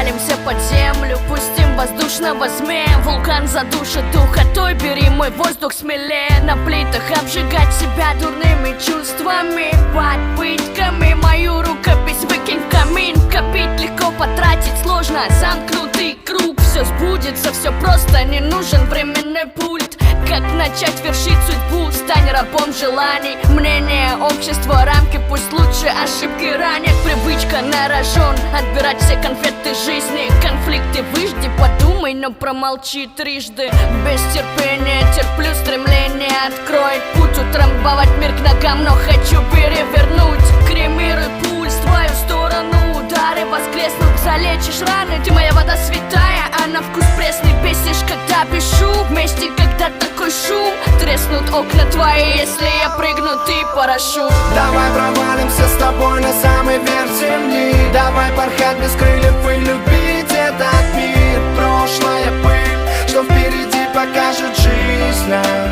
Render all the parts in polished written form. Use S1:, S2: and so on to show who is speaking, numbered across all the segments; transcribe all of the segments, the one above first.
S1: провалимся под землю, пустим воздушного змея. Вулкан задушит духотой, бери мой воздух смелее. На плитах обжигать себя дурными чувствами, под пытками. Мою рукопись выкинь в камин. Копить легко, потратить сложно, замкнутый круг. Все сбудется, все просто, не нужен временной пульт. Как начать вершить судьбу, стань рабом желаний. Мнение общества, рамки, пусть лучше ошибки ранят. Привычка на рожон, отбирать все конфеты жизни. Конфликты выжди, подумай, но промолчи трижды. Без терпения терплю стремление откроет путь. Утрамбовать мир к ногам, но хочу перевернуть. Кремируй пульс в твою сторону, удары воскреснут. Залечишь раны, ты моя вода святая, а на вкус пресный. Бесишь, когда пишу, вместе, когда такой шум. Треснут окна твои, если я прыгну, ты парашют.
S2: Давай провалимся с тобой на самый верх земли. Давай порхать без крыльев и любить этот мир. Прошлая пыль, что впереди покажет жизнь нам.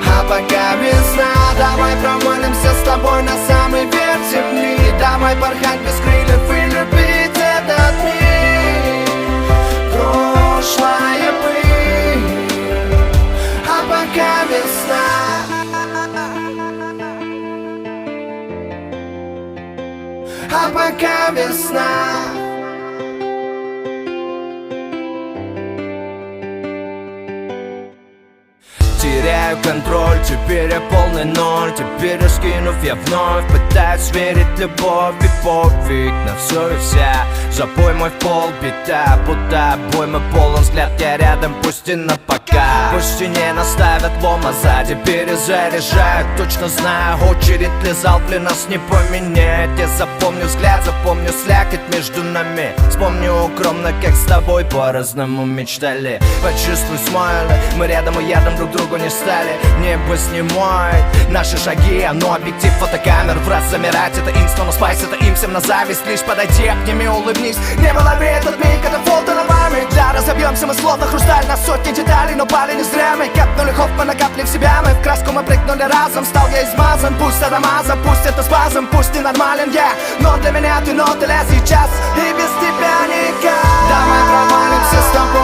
S2: А пока весна, давай провалимся с тобой на самый верх земли. Давай порхать без крыльев и любить этот мир. Прошлая пыль, а пока весна. А пока весна. Теряю контроль, теперь я полный ноль. Теперь раскинув, я вновь пытаюсь верить в любовь и пофиг на все и вся. Запой мой в пол, бита, будто обойма полон. Взгляд я рядом, пусть и на пока. Пусть и не наставят лома, сзади перезаряжают. Точно знаю, очередь ли залп ли нас не поменяет. Я запомню взгляд, запомню слякоть между нами. Вспомню укромно, как с тобой по-разному мечтали. Почувствуй смайлы, мы рядом и рядом друг другу не стали. Небо снимает наши шаги, но объектив фотокамер в раз замирать. Это инста, но спайс, это им всем на зависть. Лишь подойди, обними, улыбнись. Небо лови этот миг, это фото на вами. Да, разобьемся мы словно хрусталь на сотни деталей, но пали не зря. Мы капнули Хоффмана, капли в себя. Мы в краску мы прыгнули разом. Стал я измазан, пусть это маза, пусть это спазм, пусть ненормален я, но для меня ты, но для сейчас. И без тебя никак. Давай провалимся с тобой